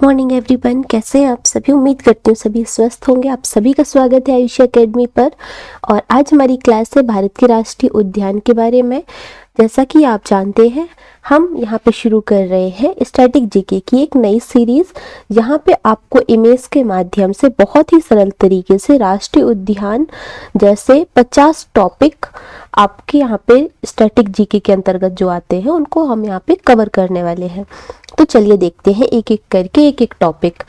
Morning everyone, कैसे हैं आप सभी। उम्मीद करती हूँ सभी स्वस्थ होंगे। आप सभी का स्वागत है आयुषी एकेडमी पर। और आज हमारी क्लास है भारत के राष्ट्रीय उद्यान के बारे में। जैसा कि आप जानते हैं, हम यहाँ पे शुरू कर रहे हैं स्टैटिक जीके की एक नई सीरीज, जहाँ पे आपको इमेज के माध्यम से बहुत ही सरल तरीके से राष्ट्रीय उद्यान जैसे 50 टॉपिक आपके यहाँ पे स्टैटिक जीके के अंतर्गत जो आते हैं उनको हम यहाँ पे कवर करने वाले हैं। तो चलिए देखते हैं एक एक करके एक एक टॉपिक।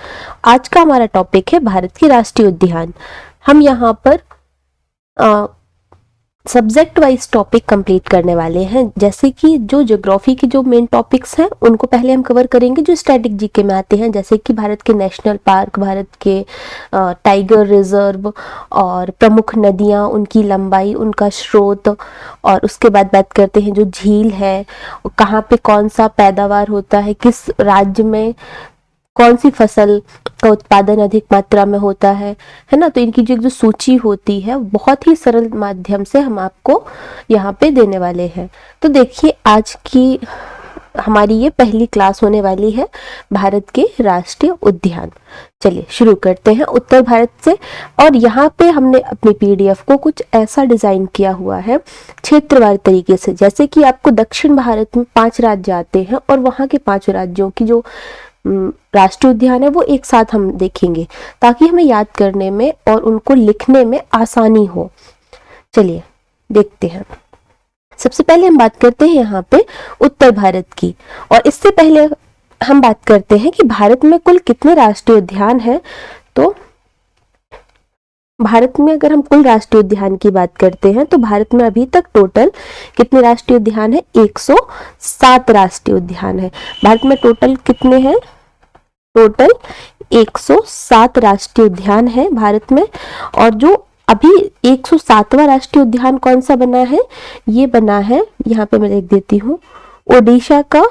आज का हमारा टॉपिक है भारत के राष्ट्रीय उद्यान। हम यहाँ पर सब्जेक्ट वाइज टॉपिक कंप्लीट करने वाले हैं। जैसे कि जो ज्योग्राफी के जो मेन टॉपिक्स हैं उनको पहले हम कवर करेंगे जो स्टैटिक जीके में आते हैं, जैसे कि भारत के नेशनल पार्क, भारत के टाइगर रिजर्व और प्रमुख नदियां, उनकी लंबाई, उनका स्रोत। और उसके बाद बात करते हैं जो झील है, कहाँ पे कौन सा पैदावार होता है, किस राज्य में कौन सी फसल का उत्पादन अधिक मात्रा में होता है ना। तो इनकी जो सूची होती है बहुत ही सरल माध्यम से हम आपको यहाँ पे देने वाले हैं। तो देखिए, आज की हमारी ये पहली क्लास होने वाली है भारत के राष्ट्रीय उद्यान। चलिए शुरू करते हैं उत्तर भारत से। और यहाँ पे हमने अपनी पीडीएफ को कुछ ऐसा डिजाइन किया हुआ है क्षेत्रवार तरीके से, जैसे कि आपको दक्षिण भारत में 5 राज्य आते हैं और वहाँ के 5 राज्यों की जो राष्ट्रीय उद्यान है वो एक साथ हम देखेंगे, ताकि हमें याद करने में और उनको लिखने में आसानी हो। चलिए देखते हैं। सबसे पहले हम बात करते हैं यहाँ पे उत्तर भारत की। और इससे पहले हम बात करते हैं कि भारत में कुल कितने राष्ट्रीय उद्यान हैं। तो भारत में अगर हम कुल राष्ट्रीय उद्यान की बात करते हैं तो भारत में अभी तक टोटल कितने राष्ट्रीय उद्यान है? 107 राष्ट्रीय उद्यान है। भारत में टोटल कितने हैं? टोटल 107 राष्ट्रीय उद्यान है भारत में। और जो अभी 107वां राष्ट्रीय उद्यान कौन सा बना है? ये बना है, यहाँ पे मैं लिख देती हूँ, ओडिशा का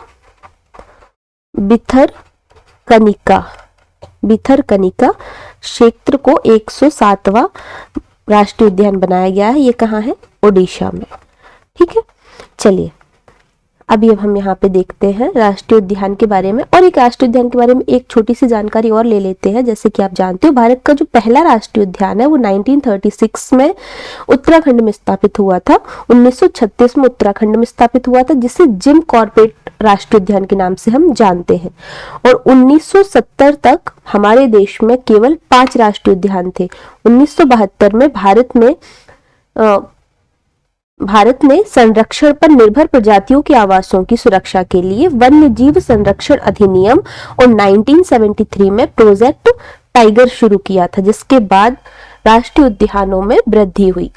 भितरकनिका क्षेत्र को 107वां राष्ट्रीय उद्यान बनाया गया है। ये कहाँ है? ओडिशा में। ठीक है, चलिए अभी अब हम यहाँ पे देखते हैं राष्ट्रीय उद्यान के बारे में। और एक राष्ट्रीय उद्यान के बारे में एक छोटी सी जानकारी और ले लेते हैं। जैसे कि आप जानते हो, भारत का जो पहला राष्ट्रीय उद्यान है वो 1936 में उत्तराखंड में स्थापित हुआ था। 1936 में उत्तराखंड में स्थापित हुआ था, जिसे जिम कॉर्बेट राष्ट्रीय उद्यान के नाम से हम जानते हैं। और 1970 तक हमारे देश में केवल 5 राष्ट्रीय उद्यान थे। 1972 में भारत ने संरक्षण पर निर्भर प्रजातियों के आवासों की सुरक्षा के लिए वन्य जीव संरक्षण अधिनियम और 1973 में प्रोजेक्ट टाइगर शुरू किया था, जिसके बाद राष्ट्रीय उद्यानों में वृद्धि हुई।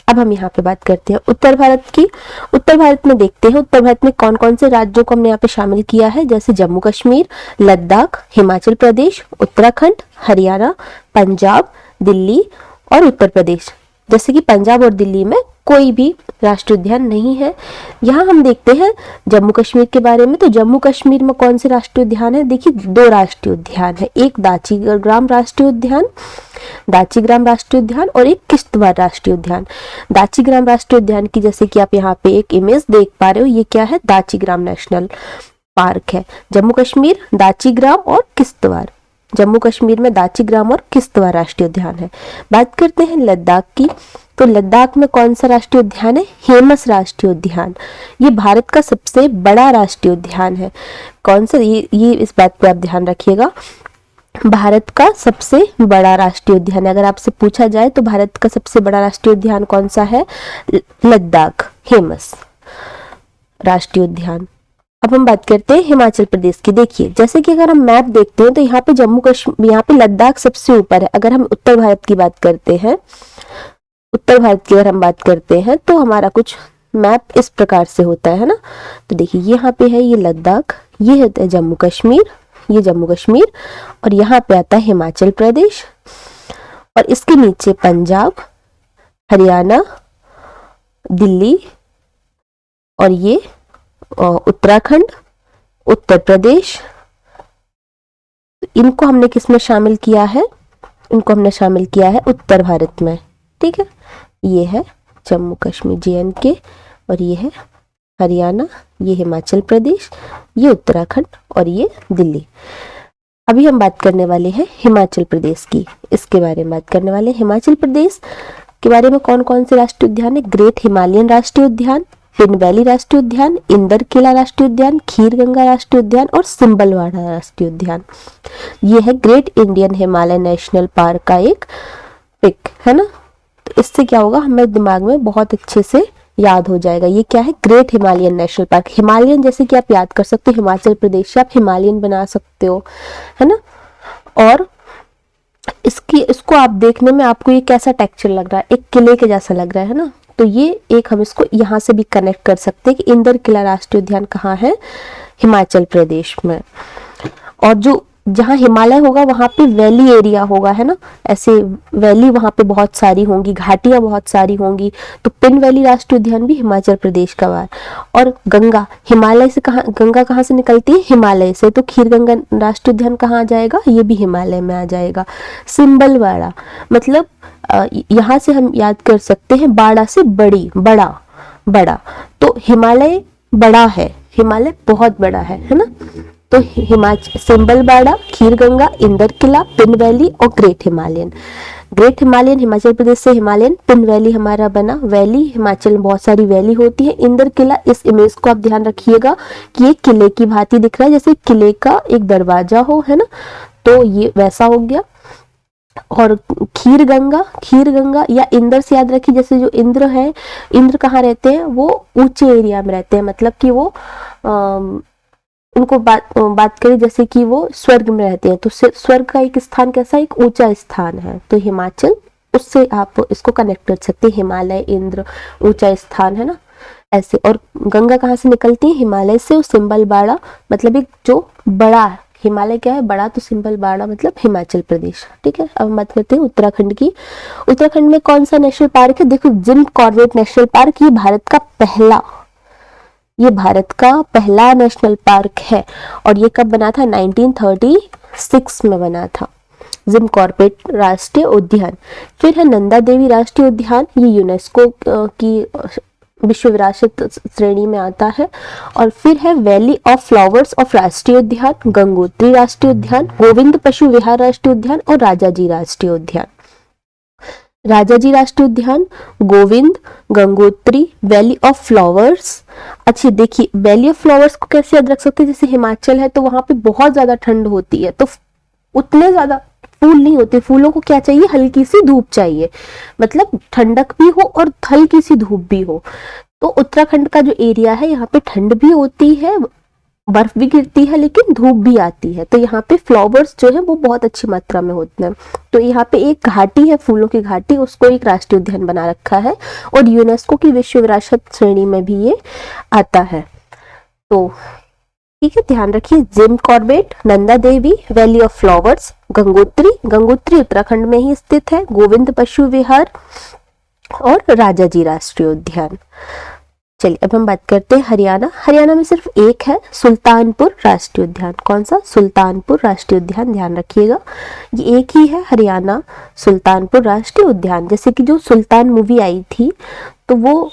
अब हम यहाँ पे बात करते हैं उत्तर भारत की। उत्तर भारत में देखते हैं उत्तर भारत में कौन कौन से राज्यों को हमने यहाँ पे शामिल किया है। जैसे जम्मू कश्मीर, लद्दाख, हिमाचल प्रदेश, उत्तराखंड, हरियाणा, पंजाब, दिल्ली और उत्तर प्रदेश। जैसे कि पंजाब और दिल्ली में कोई भी राष्ट्रीय उद्यान नहीं है। यहाँ हम देखते हैं जम्मू कश्मीर के बारे में। तो जम्मू कश्मीर में कौन से राष्ट्रीय उद्यान है? देखिए, 2 राष्ट्रीय उद्यान है, एक दाचीग्राम राष्ट्रीय उद्यान और एक किश्तवाड़ राष्ट्रीय उद्यान। दाचीग्राम राष्ट्रीय उद्यान की जैसे कि आप यहाँ पे एक इमेज देख पा रहे हो, ये क्या है? दाचीग्राम नेशनल पार्क है। जम्मू कश्मीर, दाचीग्राम और किश्तवाड़। जम्मू कश्मीर में दाचीग्राम और किश्तवाड़ राष्ट्रीय उद्यान है। बात करते हैं लद्दाख की। तो लद्दाख में कौन सा राष्ट्रीय उद्यान है? हेमस राष्ट्रीय उद्यान। ये भारत का सबसे बड़ा राष्ट्रीय उद्यान है। कौन सा? ये इस बात पे आप ध्यान रखिएगा, भारत का सबसे बड़ा राष्ट्रीय उद्यान है। अगर आपसे पूछा जाए तो भारत का सबसे बड़ा राष्ट्रीय उद्यान कौन सा है? लद्दाख हेमस राष्ट्रीय उद्यान। अब हम बात करते हैं हिमाचल प्रदेश की। देखिए, जैसे कि अगर हम मैप देखते हैं तो यहाँ पे लद्दाख सबसे ऊपर है। अगर हम उत्तर भारत की बात करते हैं, अगर हम बात करते हैं तो हमारा कुछ मैप इस प्रकार से होता है ना। तो देखिए, यहाँ पे है ये लद्दाख, ये है जम्मू कश्मीर, ये जम्मू कश्मीर, और यहाँ पे आता है हिमाचल प्रदेश, और इसके नीचे पंजाब, हरियाणा, दिल्ली, और ये उत्तराखंड, उत्तर प्रदेश। इनको हमने किसमें शामिल किया है? इनको हमने शामिल किया है उत्तर भारत में। ठीक है, ये है जम्मू कश्मीर JNK, और ये है हरियाणा, ये हिमाचल प्रदेश, ये उत्तराखंड और ये दिल्ली। अब अभी हम बात करने वाले हैं हिमाचल प्रदेश की, इसके बारे में बात करने वाले हैं। हिमाचल प्रदेश के बारे में कौन कौन से राष्ट्रीय उद्यान है? ग्रेट हिमालयन राष्ट्रीय उद्यान, पिन वैली राष्ट्रीय उद्यान, इंदर किला राष्ट्रीय उद्यान, खीर गंगा राष्ट्रीय उद्यान और सिंबलवाड़ा राष्ट्रीय उद्यान। ये है great Indian Himalaya national park का एक पिक, है ना। तो इससे क्या होगा, हमें दिमाग में बहुत अच्छे से याद हो जाएगा। ये क्या है? Great Himalayan national park. Himalayan जैसे कि आप याद कर सकते हो, हिमाचल प्रदेश से आप हिमालयन बना सकते हो, है ना। और इसको आप देखने में आपको ये कैसा टेक्सचर लग रहा है? एक किले के जैसा लग रहा है ना। तो ये एक हम इसको यहाँ से भी कनेक्ट कर सकते हैं कि इंदर किला राष्ट्रीय उद्यान कहाँ है? हिमाचल प्रदेश में। और जो जहाँ हिमालय होगा वहां पे वैली एरिया होगा, है ना। ऐसे वैली वहां पे बहुत सारी होंगी, घाटियां बहुत सारी होंगी। तो पिन वैली राष्ट्रीय उद्यान भी हिमाचल प्रदेश का है। और गंगा हिमालय से गंगा कहाँ से निकलती है? हिमालय से। तो खीर गंगा राष्ट्रीय उद्यान कहाँ आ जाएगा? ये भी हिमालय में आ जाएगा। सिंबलवाड़ा मतलब यहाँ से हम याद कर सकते हैं, बाड़ा से बड़ा। तो हिमालय बड़ा है, हिमालय बहुत बड़ा है ना। तो हिमाचल, सिंबलवाड़ा, खीर गंगा, इंदर किला, पिन वैली और ग्रेट हिमालयन हिमाचल प्रदेश से हिमालयन। पिन वैली हमारा बना, वैली हिमाचल में बहुत सारी वैली होती है। इंदर किला, इस इमेज को आप ध्यान रखिएगा कि ये किले की भांति दिख रहा है, जैसे किले का एक दरवाजा हो, है ना। तो ये वैसा हो गया। और खीर गंगा या इंद्र से याद रखिए, जैसे जो इंद्र है, इंद्र कहाँ रहते हैं? वो ऊंचे एरिया में रहते हैं, मतलब कि वो उनको बात करें जैसे कि वो स्वर्ग में रहते हैं। तो स्वर्ग का एक स्थान कैसा? एक ऊंचा स्थान है। तो हिमाचल, उससे आप इसको कनेक्ट कर सकते हैं, हिमालय, इंद्र, ऊंचा स्थान, है ना, ऐसे। और गंगा कहाँ से निकलती है? हिमालय से। सिंबलवाड़ा मतलब एक जो बड़ा, हिमालय क्या है? बड़ा। तो सिंबलवाड़ा मतलब हिमाचल प्रदेश। ठीक है। अब बात करते हैं उत्तराखंड की। उत्तराखंड में कौन सा नेशनल पार्क है? देखो, जिम कॉर्बेट नेशनल पार्क, ये भारत का पहला नेशनल पार्क है। और ये कब बना था? 1936 में बना था, जिम कॉर्बेट राष्ट्रीय उद्यान। फिर है नंदा देवी राष्ट्रीय उद्यान, ये यूनेस्को की विश्व विरासत श्रेणी में आता है। और फिर है वैली ऑफ फ्लावर्स ऑफ राष्ट्रीय उद्यान, गंगोत्री राष्ट्रीय उद्यान, गोविंद पशु विहार राष्ट्रीय उद्यान और राजाजी राष्ट्रीय उद्यान। राजाजी राष्ट्रीय उद्यान, Govind, Gangotri, valley of flowers. अच्छा देखिए, वैली ऑफ फ्लावर्स को कैसे याद रख सकते हैं? जैसे हिमाचल है तो वहां पे बहुत ज्यादा ठंड होती है, तो उतने ज्यादा फूल नहीं होते। फूलों को क्या चाहिए? हल्की सी धूप चाहिए, मतलब ठंडक भी हो और हल्की सी धूप भी हो। तो उत्तराखंड का जो एरिया है, यहाँ पे ठंड भी होती है, बर्फ भी गिरती है, लेकिन धूप भी आती है। तो यहाँ पे फ्लावर्स जो है वो बहुत अच्छी मात्रा में होते हैं। तो यहाँ पे एक घाटी है, फूलों की घाटी, उसको एक राष्ट्रीय उद्यान बना रखा है और यूनेस्को की विश्व विरासत श्रेणी में भी ये आता है। तो ठीक है, ध्यान रखिए, Jim Corbett, Nanda Devi, valley of flowers, Gangotri Uttarakhand में ही स्थित है, गोविंद पशु विहार और राजाजी राष्ट्रीय उद्यान। चलिए अब हम बात करते हैं हरियाणा में सिर्फ एक है, सुल्तानपुर राष्ट्रीय उद्यान। कौन सा? सुल्तानपुर राष्ट्रीय उद्यान, ध्यान रखिएगा, ये एक ही है हरियाणा, सुल्तानपुर राष्ट्रीय उद्यान। जैसे कि जो सुल्तान मूवी आई थी, तो वो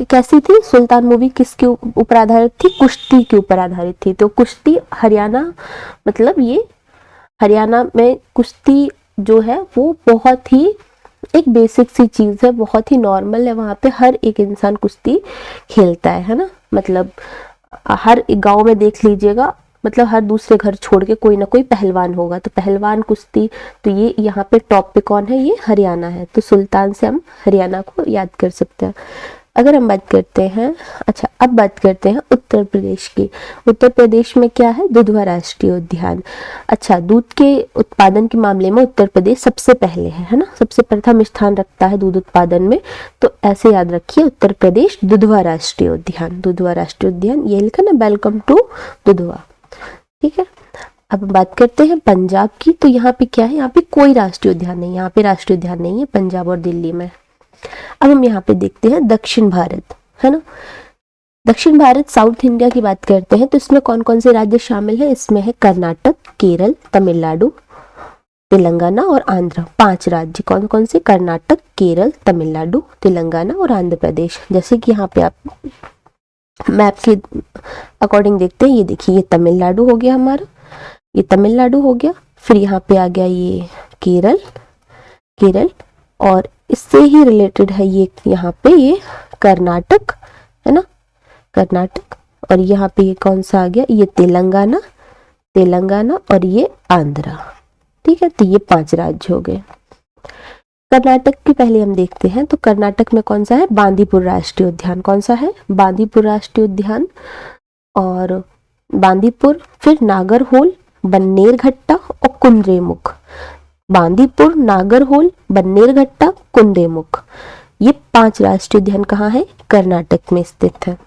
कैसी थी? सुल्तान मूवी किसके ऊपर आधारित थी? कुश्ती के ऊपर आधारित थी। तो कुश्ती हरियाणा, मतलब ये हरियाणा में कुश्ती जो है वो बहुत ही एक बेसिक सी चीज है, बहुत ही नॉर्मल है। वहां पे हर एक इंसान कुश्ती खेलता है ना। मतलब हर एक गांव में देख लीजिएगा, मतलब हर दूसरे घर छोड़ के कोई ना कोई पहलवान होगा। तो पहलवान कुश्ती, तो ये यहाँ पे टॉप पे कौन है? ये हरियाणा है। तो सुल्तान से हम हरियाणा को याद कर सकते हैं। अगर हम बात करते हैं, अच्छा अब बात करते हैं उत्तर प्रदेश की। उत्तर प्रदेश में क्या है? दुधवा राष्ट्रीय उद्यान। अच्छा, दूध के उत्पादन के मामले में उत्तर प्रदेश सबसे पहले है ना, सबसे प्रथम स्थान रखता है दूध उत्पादन में। तो ऐसे याद रखिए, उत्तर प्रदेश दुधवा राष्ट्रीय उद्यान, दुधवा राष्ट्रीय उद्यान, ये लिखा ना, वेलकम टू दुधवा। ठीक है। अब बात करते हैं पंजाब की। तो यहाँ पे क्या है? यहाँ पे कोई राष्ट्रीय उद्यान नहीं, यहाँ पे राष्ट्रीय उद्यान नहीं है पंजाब और दिल्ली में। अब हम यहाँ पे देखते हैं दक्षिण भारत, है ना। दक्षिण भारत, साउथ इंडिया की बात करते हैं तो इसमें कौन कौन से राज्य शामिल है? इसमें है कर्नाटक, केरल, तमिलनाडु, तेलंगाना और आंध्र। 5 राज्य। कौन कौन से? कर्नाटक, केरल, तमिलनाडु, तेलंगाना और आंध्र प्रदेश। जैसे कि यहाँ पे आप मैप के अकॉर्डिंग देखते हैं, ये देखिए, ये तमिलनाडु हो गया हमारा, ये तमिलनाडु हो गया। फिर यहाँ पे आ गया ये केरल, केरल, और इससे ही रिलेटेड है ये यहाँ पे ये कर्नाटक, है ना, कर्नाटक। और यहाँ पे ये कौन सा आ गया, ये तेलंगाना, तेलंगाना, और ये आंध्रा। ठीक है, तो ये 5 राज्य हो गए। कर्नाटक की पहले हम देखते हैं, तो कर्नाटक में कौन सा है, बांदीपुर राष्ट्रीय उद्यान। कौन सा है, बांदीपुर राष्ट्रीय उद्यान। और बांदीपुर, फिर नागरहोल, बन्नेरघट्टा और कुद्रेमुख। बांदीपुर, नागरहोल, बन्नेरघट्टा, कुद्रेमुख, ये 5 राष्ट्रीय उद्यान कहाँ है, कर्नाटक में स्थित है।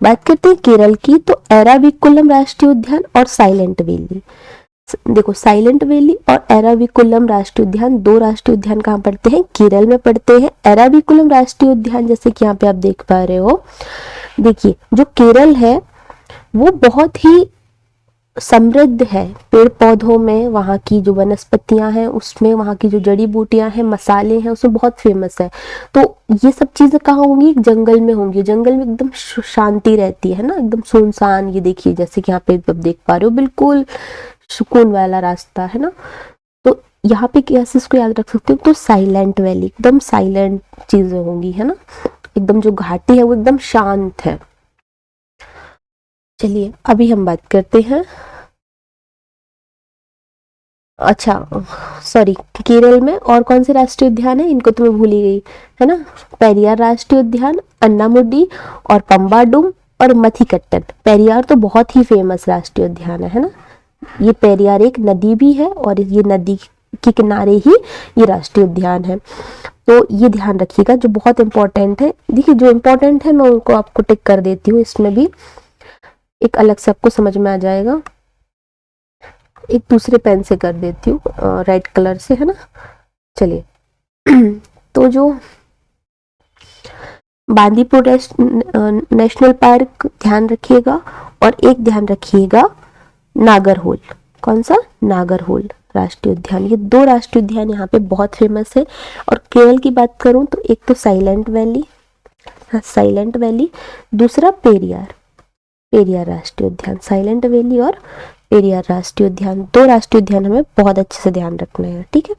बात करते हैं केरल की, तो एराविकुलम राष्ट्रीय उद्यान और साइलेंट वैली। देखो, साइलेंट वैली और एराविकुलम राष्ट्रीय उद्यान, 2 राष्ट्रीय उद्यान कहाँ पड़ते हैं, केरल में पड़ते हैं। एराविकुलम राष्ट्रीय उद्यान जैसे कि यहाँ पे आप देख पा रहे हो, देखिए जो केरल है वो बहुत ही समृद्ध है पेड़ पौधों में, वहाँ की जो वनस्पतियां हैं उसमें, वहाँ की जो जड़ी बूटियां हैं, मसाले हैं, उसमें बहुत फेमस है। तो ये सब चीजें कहाँ होंगी, जंगल में होंगी। जंगल में एकदम शांति रहती है ना, एकदम सुनसान। ये देखिए जैसे कि यहाँ पे आप देख पा रहे हो, बिल्कुल सुकून वाला रास्ता है ना। तो यहाँ पे कैसे इसको याद रख सकते हो, तो साइलेंट वैली, एकदम साइलेंट चीजें होंगी, है ना, एकदम जो घाटी है वो एकदम शांत है। चलिए अभी हम बात करते हैं, अच्छा सॉरी, केरल में और कौन से राष्ट्रीय उद्यान है, इनको तो मैं भूल ही गई, है ना। पेरियार राष्ट्रीय उद्यान, अन्नामुडी और पंबाडुम और मथिकट्टन। पेरियार तो बहुत ही फेमस राष्ट्रीय उद्यान है ना। ये पेरियार एक नदी भी है और ये नदी के किनारे ही ये राष्ट्रीय उद्यान है। तो ये ध्यान रखिएगा, जो बहुत इंपॉर्टेंट है। देखिए जो इंपॉर्टेंट है मैं उनको आपको टिक कर देती हूँ, इसमें भी एक अलग से आपको समझ में आ जाएगा। एक दूसरे पेन से कर देती हूँ, रेड कलर से, है ना। चलिए तो जो बांदीपुर नेशनल पार्क ध्यान रखिएगा, और एक ध्यान रखिएगा नागरहोल। कौन सा, नागरहोल राष्ट्रीय उद्यान। ये 2 राष्ट्रीय उद्यान यहाँ पे बहुत फेमस है। और केरल की बात करूँ तो एक तो साइलेंट वैली, साइलेंट वैली, दूसरा पेरियार, पेरियार राष्ट्रीय उद्यान। साइलेंट वैली और पेरियार राष्ट्रीय उद्यान, 2 राष्ट्रीय उद्यान हमें बहुत अच्छे से ध्यान रखना है, ठीक है।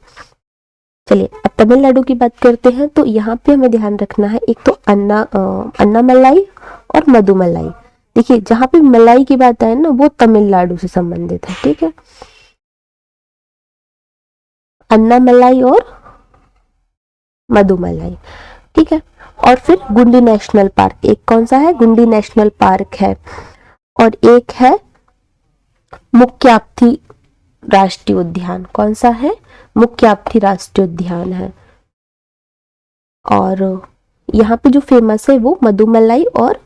चलिए अब तमिलनाडु की बात करते हैं, तो यहाँ पे हमें ध्यान रखना है एक तो अन्नामलाई और मधुमलाई। देखिए जहाँ पे मलाई की बात है ना, वो तमिलनाडु से संबंधित है, ठीक है। अन्नामलाई और मधुमलाई, ठीक है। और फिर गुंडी नेशनल पार्क, एक कौन सा है, गुंडी नेशनल पार्क है। और एक है मुक्याप्थी राष्ट्रीय उद्यान। कौन सा है, मुक्याप्थी राष्ट्रीय उद्यान है। और यहाँ पे जो फेमस है वो मधुमलाई और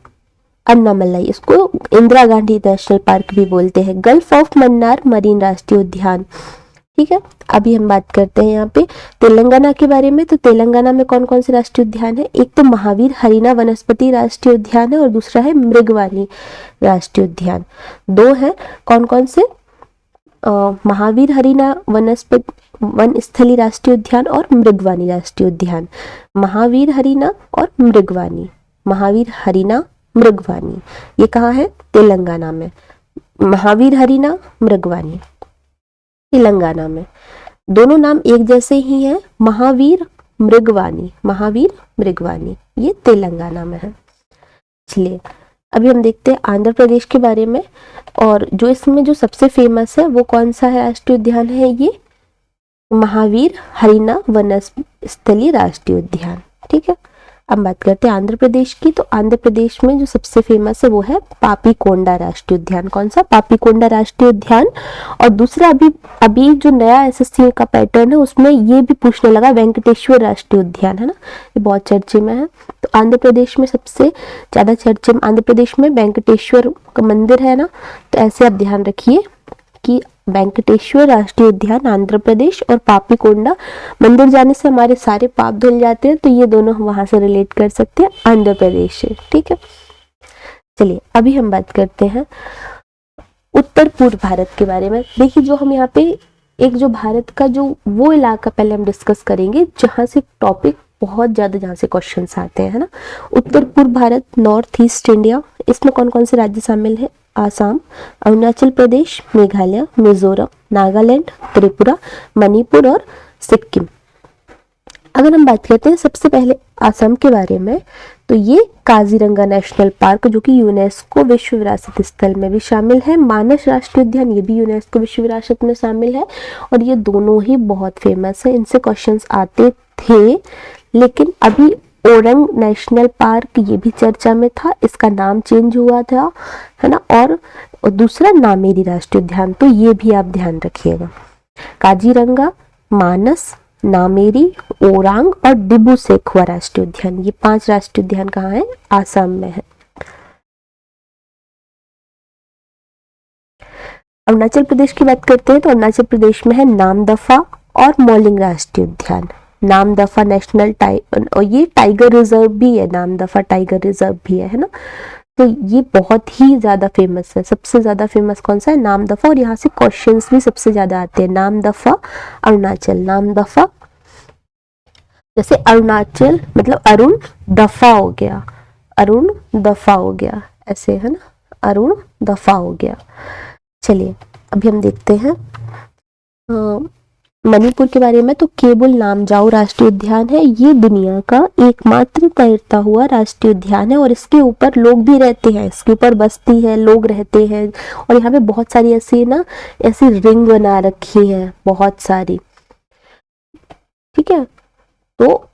अन्नामलाई, इसको इंदिरा गांधी नेशनल पार्क भी बोलते हैं। गल्फ ऑफ मन्नार मरीन राष्ट्रीय उद्यान, ठीक है। अभी हम बात करते हैं यहाँ पे तेलंगाना के बारे में। तो तेलंगाना में कौन कौन से राष्ट्रीय उद्यान है, एक तो महावीर हरीना वनस्पति राष्ट्रीय उद्यान है और दूसरा है मृगवानी राष्ट्रीय उद्यान। 2 है, कौन कौन से, महावीर हरीना वनस्पति वनस्थली राष्ट्रीय उद्यान और मृगवानी राष्ट्रीय उद्यान। महावीर हरीना और मृगवानी, महावीर हरीना मृगवानी, ये कहाँ है, तेलंगाना में। महावीर हरीना मृगवानी तेलंगाना में, दोनों नाम एक जैसे ही हैं, महावीर मृगवानी, महावीर मृगवानी, ये तेलंगाना में है। चलिए अभी हम देखते हैं आंध्र प्रदेश के बारे में। और जो इसमें जो सबसे फेमस है वो कौन सा है राष्ट्रीय उद्यान है, ये महावीर हरीना वनस्थली राष्ट्रीय उद्यान, ठीक है। अब बात करते हैं आंध्र प्रदेश की। तो आंध्र प्रदेश में जो सबसे फेमस है वो है पापीकोंडा राष्ट्रीय उद्यान। कौन सा, पापीकोंडा राष्ट्रीय उद्यान। और दूसरा अभी जो नया एसएससी का पैटर्न है उसमें ये भी पूछने लगा, वेंकटेश्वर राष्ट्रीय उद्यान, है ना, ये बहुत चर्चे में है। तो आंध्र प्रदेश में सबसे ज्यादा चर्चे में आंध्र प्रदेश में वेंकटेश्वर का मंदिर है ना। तो ऐसे आप ध्यान रखिए कि वेंकटेश्वर राष्ट्रीय उद्यान आंध्र प्रदेश और पापीकोंडा, मंदिर जाने से हमारे सारे पाप धुल जाते हैं, तो ये दोनों हम वहां से रिलेट कर सकते हैं आंध्र प्रदेश से, ठीक है। चलिए अभी हम बात करते हैं उत्तर पूर्व भारत के बारे में। देखिए जो हम यहाँ पे एक जो भारत का जो वो इलाका पहले हम डिस्कस करेंगे जहां से टॉपिक बहुत ज़्यादा जहाँ से क्वेश्चंस आते हैं, है ना। उत्तर पूर्व भारत, नॉर्थ ईस्ट इंडिया, इसमें कौन कौन से राज्य शामिल है? आसाम, अरुणाचल प्रदेश, मेघालय, मिजोरम, नागालैंड, त्रिपुरा, मणिपुर और सिक्किम। अगर हम बात करते हैं सबसे पहले आसाम के बारे में, तो ये काजीरंगा नेशनल पार्क जो कि यूनेस्को विश्व विरासत स्थल में भी शामिल है। मानस राष्ट्रीय उद्यान, ये भी यूनेस्को विश्व विरासत में शामिल है, और ये दोनों ही बहुत फेमस है, इनसे क्वेश्चंस आते थे। लेकिन अभी ओरंग नेशनल पार्क ये भी चर्चा में था, इसका नाम चेंज हुआ था, है ना। और दूसरा नामेरी राष्ट्रीय उद्यान, तो ये भी आप ध्यान रखिएगा। काजीरंगा, मानस, नामेरी, ओरांग और डिब्रू सेखुआ राष्ट्रीय उद्यान, ये 5 राष्ट्रीय उद्यान कहाँ है? आसाम में है। अरुणाचल प्रदेश की बात करते हैं तो अरुणाचल प्रदेश में है नामदफा और मॉलिंग राष्ट्रीय उद्यान। नामदफा नेशनल और ये टाइगर रिजर्व भी है, नामदफा टाइगर रिजर्व भी है ना। तो ये बहुत ही ज्यादा फेमस है। सबसे ज्यादा फेमस कौन सा है? नामदफा, और यहाँ से क्वेश्चंस भी सबसे ज्यादा आते हैं। नामदफा अरुणाचल, नामदफा जैसे अरुणाचल मतलब अरुण दफा हो गया, अरुण दफा हो गया, ऐसे है ना, अरुण दफा हो गया। चलिए अभी हम देखते हैं मणिपुर के बारे में। तो केबुल लामजाओ राष्ट्रीय उद्यान है, ये दुनिया का एकमात्र तैरता हुआ राष्ट्रीय उद्यान है, और इसके ऊपर लोग भी रहते हैं, इसके ऊपर बस्ती है, लोग रहते हैं, और यहाँ पे बहुत सारी ऐसी रिंग बना रखी है, बहुत सारी, ठीक है। तो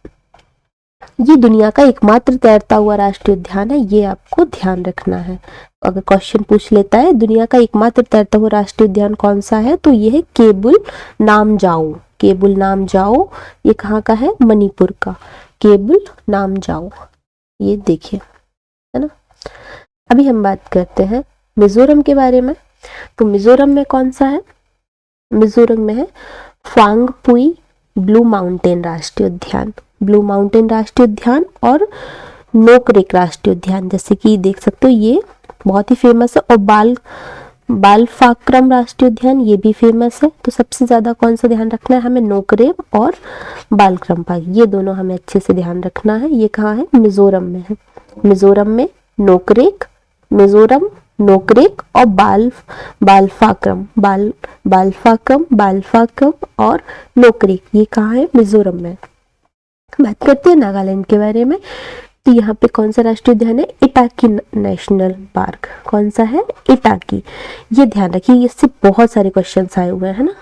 ये दुनिया का एकमात्र तैरता हुआ राष्ट्रीय उद्यान है, ये आपको ध्यान रखना है। अगर क्वेश्चन पूछ लेता है दुनिया का एकमात्र तैरता हुआ राष्ट्रीय उद्यान कौन सा है, तो ये है केबुल नामजाओ। केबुल नामजाओ ये कहाँ का है? मणिपुर का, केबुल नामजाओ, ये देखिए, है ना। अभी हम बात करते हैं मिजोरम के बारे में। तो मिजोरम में कौन सा है? मिजोरम में है फांगपुई ब्लू माउंटेन राष्ट्रीय उद्यान, ब्लू माउंटेन राष्ट्रीय उद्यान और नोकरेक राष्ट्रीय उद्यान, जैसे कि देख सकते हो ये बहुत ही फेमस है। और बालफाक्रम राष्ट्रीय उद्यान ये भी फेमस है। तो सबसे ज्यादा कौन सा ध्यान रखना है हमें? नोकरेक और बालक्रम पार्क, ये दोनों हमें अच्छे से ध्यान रखना है। ये कहाँ है? मिजोरम में है। मिजोरम में नोकरेक, मिजोरम नोकरेक और बालफाक्रम और नोकरेक, ये कहाँ है? मिजोरम में। बात करते हैं नागालैंड के बारे में। तो यहाँ पे कौन सा राष्ट्रीय उद्यान है? इटाकी नेशनल पार्क। कौन सा है? इटाकी। ये ध्यान रखिए, इससे बहुत सारे क्वेश्चंस आए हुए हैं ना,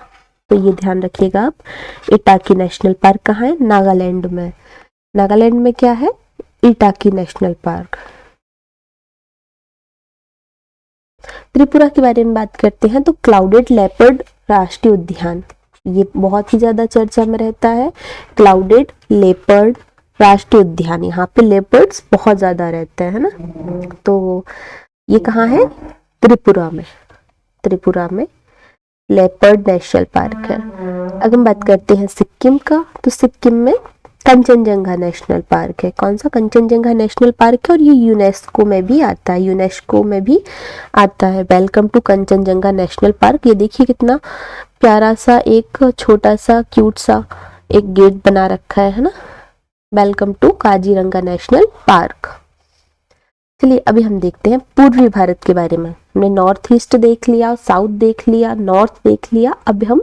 तो ये ध्यान रखिएगा आप। इटाकी नेशनल पार्क कहाँ है? नागालैंड में। नागालैंड में क्या है? इटाकी नेशनल पार्क। त्रिपुरा के बारे में बात करते हैं तो क्लाउडेड लेपर्ड राष्ट्रीय उद्यान, ये बहुत ही ज्यादा चर्चा में रहता है। क्लाउडेड लेपर्ड राष्ट्रीय उद्यान, यहाँ पे लेपर्ड्स बहुत ज्यादा रहते हैं, है ना। तो ये कहाँ है? त्रिपुरा में। त्रिपुरा में लेपर्ड नेशनल पार्क है। अगर हम बात करते हैं सिक्किम का, तो सिक्किम में कंचनजंगा नेशनल पार्क है। कौन सा? कंचनजंगा नेशनल पार्क है, और ये यूनेस्को में भी आता है, यूनेस्को में भी आता है। Welcome to Kanchenjunga national park. ये देखिए कितना प्यारा सा एक छोटा सा क्यूट सा एक गेट बना रखा है ना। Welcome to Kaziranga national park. चलिए अभी हम देखते हैं पूर्वी भारत के बारे में। हमने नॉर्थ ईस्ट देख लिया, साउथ देख लिया, नॉर्थ देख लिया, अब हम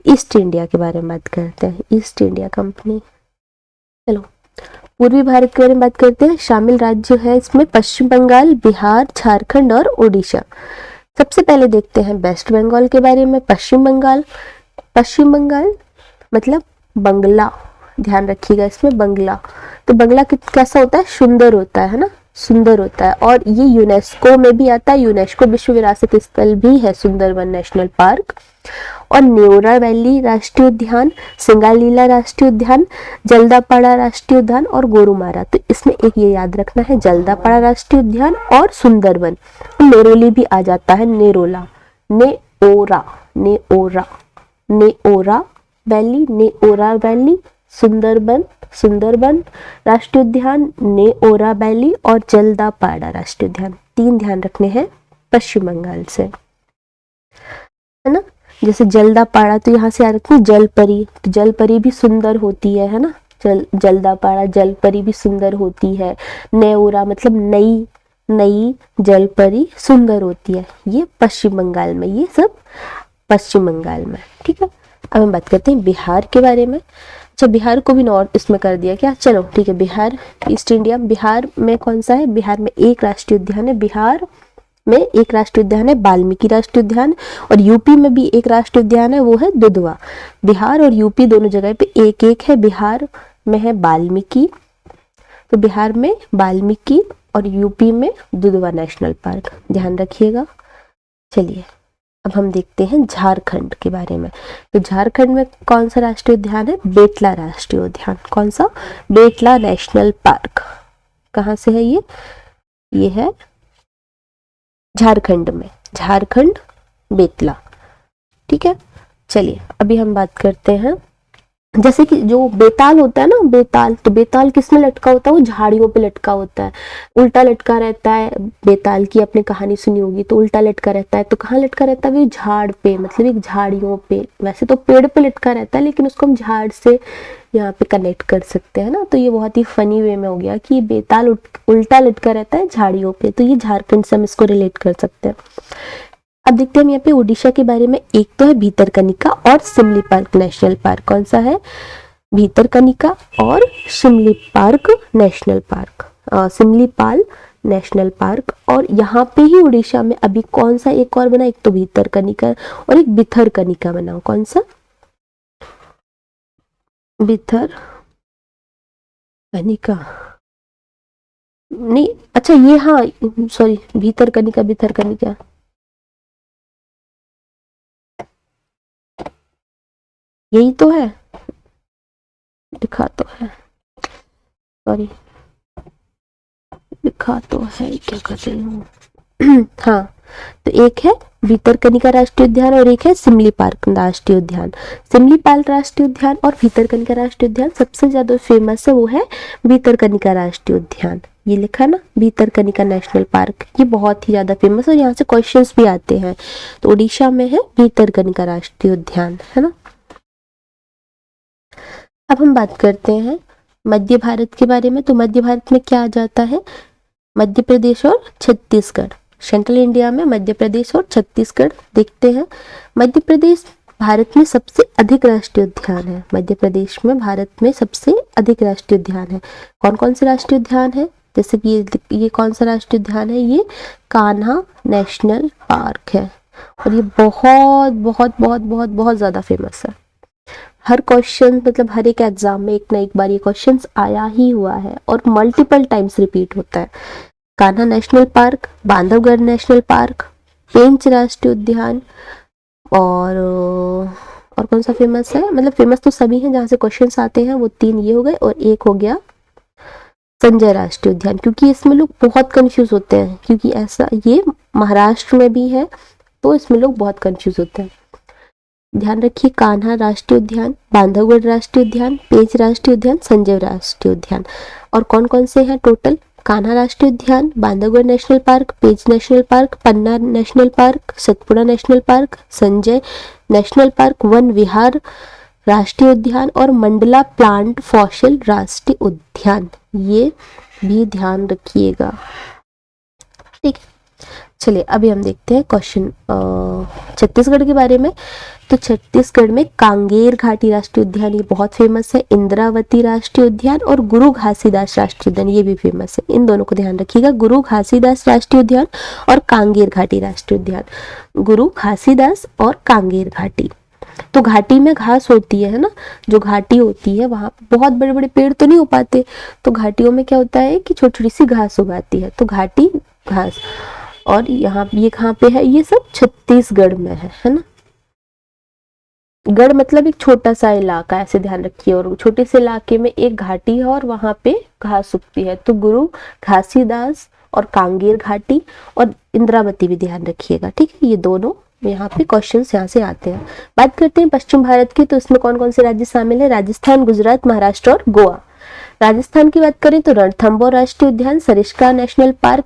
ईस्ट इंडिया के बारे में बात करते हैं। East India company. चलो पूर्वी भारत के बारे में बात करते हैं। शामिल राज्य है इसमें पश्चिम बंगाल, बिहार, झारखंड और उड़ीसा। सबसे पहले देखते हैं वेस्ट बंगाल के बारे में। पश्चिम बंगाल मतलब बंगला, ध्यान रखिएगा इसमें बंगला। तो बंगला कैसा होता है? सुंदर होता है ना, सुंदर होता है, और ये यूनेस्को में भी आता है, यूनेस्को विश्व विरासत स्थल भी है सुंदरबन नेशनल पार्क। और न्योरा वैली राष्ट्रीय उद्यान, सिंगालीला राष्ट्रीय उद्यान, जल्दापाड़ा राष्ट्रीय उद्यान और गोरुमारा। तो इसमें एक ये याद रखना है, जल्दापाड़ा राष्ट्रीय उद्यान और सुंदरबन। नेरोली भी आ जाता है, नेरोला, नेओरा वैली, नेओरा वैली, सुंदरबन राष्ट्रीय उद्यान, नेओरा वैली और जल्दापाड़ा राष्ट्रीय उद्यान। 3 ध्यान रखने हैं पश्चिम बंगाल से, है ना। जैसे जल्दापाड़ा, तो यहाँ से याद रखिए जलपरी, तो जलपरी भी सुंदर होती है ना। जल्दापाड़ा जलपरी भी सुंदर होती है। नेउरा मतलब नई नई जलपरी सुंदर होती है। ये पश्चिम बंगाल में, ये सब पश्चिम बंगाल में, ठीक है। अब हम बात करते हैं बिहार के बारे में। अच्छा, बिहार को भी नॉर्थ इसमें कर दिया क्या, चलो ठीक है। बिहार ईस्ट इंडिया, बिहार में कौन सा है, बिहार में एक राष्ट्रीय उद्यान है, बिहार में एक राष्ट्रीय उद्यान है वाल्मीकि राष्ट्रीय उद्यान, और यूपी में भी एक राष्ट्रीय उद्यान है, वो है दुधवा। बिहार और यूपी दोनों जगह पे एक एक है। बिहार में है वाल्मीकि, तो बिहार में वाल्मीकि और यूपी में दुधवा नेशनल पार्क, ध्यान रखिएगा। चलिए अब हम देखते हैं झारखंड के बारे में। तो झारखंड में कौन सा राष्ट्रीय उद्यान है, बेतला राष्ट्रीय उद्यान। कौन सा, बेतला नेशनल पार्क। कहाँ से है ये है झारखंड में, झारखंड बेतला, ठीक है। चलिए अभी हम बात करते हैं, जैसे कि जो बेताल होता है ना, बेताल, तो बेताल किस में लटका होता है, वो झाड़ियों पे लटका होता है, उल्टा लटका रहता है। बेताल की आपने कहानी सुनी होगी, तो उल्टा लटका रहता है, तो कहाँ लटका रहता है, वो झाड़ पे, मतलब एक झाड़ियों पे। वैसे तो पेड़ पे लटका रहता है, लेकिन उसको हम झाड़ से यहाँ पे कनेक्ट कर सकते हैं ना। तो ये बहुत ही फनी वे में हो गया कि बेताल उल्टा लटका रहता है झाड़ियों पे, तो ये झारखंड से हम इसको रिलेट कर सकते हैं। अब देखते हैं हम यहाँ पे उड़ीसा के बारे में। एक तो है भीतरकनिका और सिमलीपाल नेशनल पार्क। कौन सा है, भीतरकनिका और Similipal national park, Similipal national park. और यहाँ पे ही उड़ीसा में अभी कौन सा एक और बना, एक तो भीतरकनिका और एक भितरकनिका बना। कौन सा, भितरकनिका नहीं, अच्छा ये, हाँ सॉरी, भीतरकनिका भितरकनिका, यही तो है, लिखा तो है, सॉरी लिखा तो है, क्या कर रही हूँ हाँ, तो एक है भीतरकनिका राष्ट्रीय उद्यान और एक है सिमलीपाल राष्ट्रीय उद्यान। सिमलीपाल राष्ट्रीय उद्यान और भीतरकनिका राष्ट्रीय उद्यान सबसे ज्यादा फेमस है, वो है भीतरकनिका राष्ट्रीय उद्यान। ये लिखा ना, भीतरकनिका नेशनल पार्क, ये बहुत ही ज्यादा फेमस है और यहाँ से क्वेश्चंस भी आते हैं। तो उड़ीसा में है भीतरकनिका राष्ट्रीय उद्यान, है ना। अब हम बात करते हैं मध्य भारत के बारे में। तो मध्य भारत में क्या आ जाता है, मध्य प्रदेश और छत्तीसगढ़। सेंट्रल इंडिया में मध्य प्रदेश और छत्तीसगढ़ देखते हैं। मध्य प्रदेश भारत में सबसे अधिक राष्ट्रीय उद्यान है। मध्य प्रदेश में भारत में सबसे अधिक राष्ट्रीय उद्यान है। कौन कौन से राष्ट्रीय उद्यान है, जैसे कि ये कौन सा राष्ट्रीय उद्यान है, ये कान्हा नेशनल पार्क है। और ये बहुत बहुत बहुत बहुत बहुत ज्यादा फेमस है। हर क्वेश्चन, मतलब हर एक एग्जाम में एक ना एक बार ये क्वेश्चन आया ही हुआ है और मल्टीपल टाइम्स रिपीट होता है। Kanha national park, Bandhavgarh national park, Pench राष्ट्रीय उद्यान, और कौन सा फेमस है, मतलब फेमस तो सभी हैं जहाँ से क्वेश्चंस आते हैं, वो 3 ये हो गए, और एक हो गया संजय राष्ट्रीय उद्यान। क्योंकि इसमें लोग बहुत कंफ्यूज होते हैं, क्योंकि ऐसा ये महाराष्ट्र में भी है, तो इसमें लोग बहुत कंफ्यूज होते हैं। ध्यान रखिए, कान्हा राष्ट्रीय उद्यान, बांधवगढ़ राष्ट्रीय उद्यान, पेंच राष्ट्रीय उद्यान, संजय राष्ट्रीय उद्यान। और कौन कौन से हैं टोटल, कान्हा राष्ट्रीय उद्यान, Bandhavgarh national park, Pench national park, Panna national park, Satpura national park, Sanjay national park, Van Vihar राष्ट्रीय उद्यान और मंडला प्लांट फॉसिल राष्ट्रीय उद्यान। ये भी ध्यान रखिएगा, ठीक है। चलिए अभी हम देखते हैं क्वेश्चन छत्तीसगढ़ के बारे में। तो छत्तीसगढ़ में कांगेर घाटी राष्ट्रीय उद्यान, ये बहुत फेमस है। इंद्रावती राष्ट्रीय उद्यान और गुरु घासीदास राष्ट्रीय उद्यान, ये भी फेमस है। इन दोनों को ध्यान रखिएगा, गुरु घासीदास राष्ट्रीय उद्यान और कांगेर घाटी राष्ट्रीय उद्यान। गुरु घासीदास और कांगेर घाटी, तो घाटी में घास होती है ना, जो घाटी होती है वहां बहुत बड़े बड़े पेड़ तो नहीं हो पाते, तो घाटियों में क्या होता है कि छोटी छोटी सी घास उगाती है, तो घाटी घास। और यहाँ ये कहाँ पे है, ये सब छत्तीसगढ़ में है ना। गढ़ मतलब एक छोटा सा इलाका, ऐसे ध्यान रखिए, और छोटे से इलाके में एक घाटी है और वहां पे घास उगती है। तो गुरु घासीदास और कांगेर घाटी और इंद्रावती भी ध्यान रखिएगा, ठीक है। ये दोनों यहाँ पे क्वेश्चंस यहाँ से आते हैं। बात करते हैं पश्चिम भारत की, तो इसमें कौन कौन से राज्य शामिल है, राजस्थान, गुजरात, महाराष्ट्र और गोवा। राजस्थान की बात करें तो रणथंबोर राष्ट्रीय उद्यान, सरिस्का नेशनल पार्क,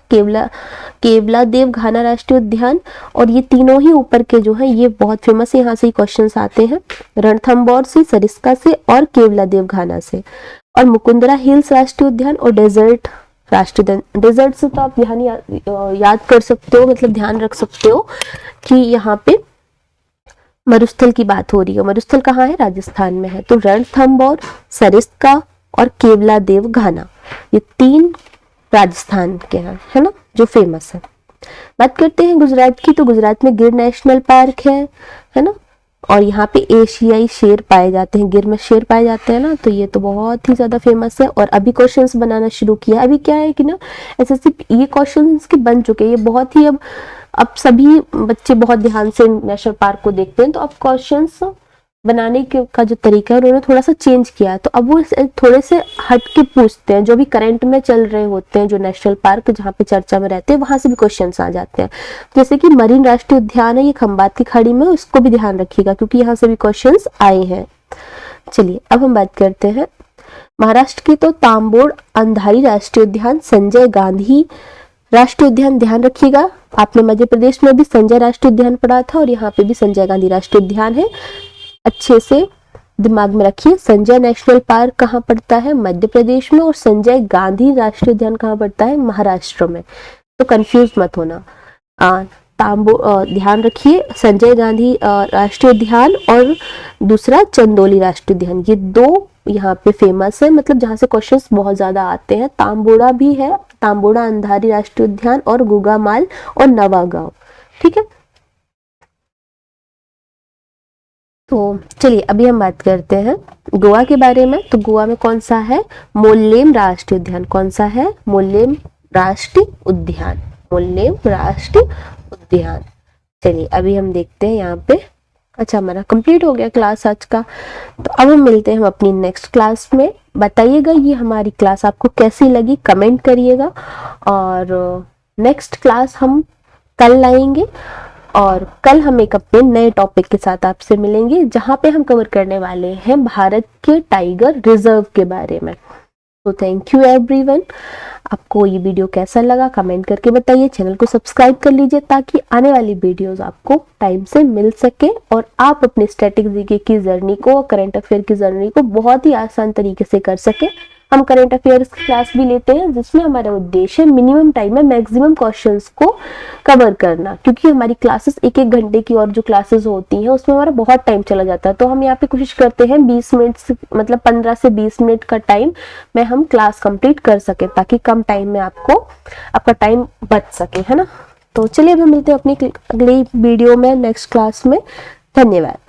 केवला देव घाना राष्ट्रीय उद्यान, और ये तीनों ही ऊपर के जो हैं ये बहुत फेमस है, यहाँ से ही क्वेश्चंस आते हैं, रणथंबोर से, सरिस्का से और केवला देव घाना से। और मुकुंदरा हिल्स राष्ट्रीय उद्यान और डेजर्ट राष्ट्रीय उद्यान। डेजर्ट से तो आप याद कर सकते हो, मतलब ध्यान रख सकते हो कि यहाँ पे मरुस्थल की बात हो रही है। मरुस्थल कहाँ है? राजस्थान में है। तो रणथंभौर, सरिस्का और केवला देव घाना, ये 3 राजस्थान के हैं, है ना, जो फेमस है। बात करते हैं गुजरात की, तो गुजरात में गिर नेशनल पार्क है ना, और यहाँ पे एशियाई शेर पाए जाते हैं, गिर में शेर पाए जाते हैं ना, तो ये तो बहुत ही ज्यादा फेमस है। और अभी क्वेश्चंस बनाना शुरू किया। अभी क्या है कि ना एसएससी ये क्वेश्चंस की बन चुके हैं, ये बहुत ही अब सभी बच्चे बहुत ध्यान से नेशनल पार्क को देखते हैं, तो अब क्वेश्चंस बनाने का जो तरीका है उन्होंने थोड़ा सा चेंज किया है। तो अब वो थोड़े से हट के पूछते हैं, जो भी करंट में चल रहे होते हैं, जो नेशनल पार्क जहाँ पे चर्चा में रहते हैं वहां से भी क्वेश्चंस आ जाते हैं। जैसे कि मरीन राष्ट्रीय उद्यान है, ये खंबात की खाड़ी में, उसको भी ध्यान रखिएगा क्योंकि यहाँ से भी क्वेश्चंस आए हैं। चलिए अब हम बात करते हैं महाराष्ट्र की, तो तांबोड़ अंधारी राष्ट्रीय उद्यान, संजय गांधी राष्ट्रीय उद्यान, ध्यान रखिएगा। आपने मध्य प्रदेश में भी संजय राष्ट्रीय उद्यान पढ़ा था और यहाँ पे भी संजय गांधी राष्ट्रीय उद्यान है, अच्छे से दिमाग में रखिए। संजय नेशनल पार्क कहाँ पड़ता है? मध्य प्रदेश में। और संजय गांधी राष्ट्रीय उद्यान कहाँ पड़ता है? महाराष्ट्र में। तो कंफ्यूज मत होना। ध्यान रखिए, संजय गांधी राष्ट्रीय उद्यान और दूसरा चंदोली राष्ट्रीय उद्यान, ये 2 यहाँ पे फेमस है, मतलब जहाँ से क्वेश्चंस बहुत ज्यादा आते हैं। तांबोड़ा भी है, तांबोड़ा अंधारी राष्ट्रीय उद्यान और गुगामाल और नवागांव, ठीक है। तो चलिए अभी हम बात करते हैं गोवा के बारे में। तो गोवा में कौन सा है? मोल्लेम राष्ट्रीय उद्यान। कौन सा है? मोल्लेम राष्ट्रीय उद्यान, मोल्लेम राष्ट्रीय उद्यान। चलिए अभी हम देखते हैं यहाँ पे। अच्छा, हमारा कंप्लीट हो गया क्लास आज का। तो अब हम मिलते हैं हम अपनी नेक्स्ट क्लास में। बताइएगा ये हमारी क्लास आपको कैसी लगी, कमेंट करिएगा। और नेक्स्ट क्लास हम कल लाएंगे और कल हम एक अपने नए टॉपिक के साथ आपसे मिलेंगे, जहां पे हम कवर करने वाले हैं भारत के टाइगर रिजर्व के बारे में। तो थैंक यू एवरीवन। आपको ये वीडियो कैसा लगा कमेंट करके बताइए। चैनल को सब्सक्राइब कर लीजिए ताकि आने वाली वीडियोस आपको टाइम से मिल सके और आप अपने स्टैटिक जीके की जर्नी को, करंट अफेयर की जर्नी को बहुत ही आसान तरीके से कर सके। हम करंट अफेयर्स क्लास भी लेते हैं जिसमें हमारा उद्देश्य मिनिमम टाइम में मैक्सिमम क्वेश्चंस को कवर करना, क्योंकि हमारी क्लासेस 1-1 घंटे की और जो क्लासेस होती हैं उसमें हमारा बहुत टाइम चला जाता है। तो हम यहाँ पे कोशिश करते हैं 20 मिनट से, मतलब 15 से 20 मिनट का टाइम में हम क्लास कंप्लीट कर सके, ताकि कम टाइम में आपका टाइम बच सके, है ना। तो चलिए अब हम मिलते हैं अपनी अगली वीडियो में, नेक्स्ट क्लास में। धन्यवाद।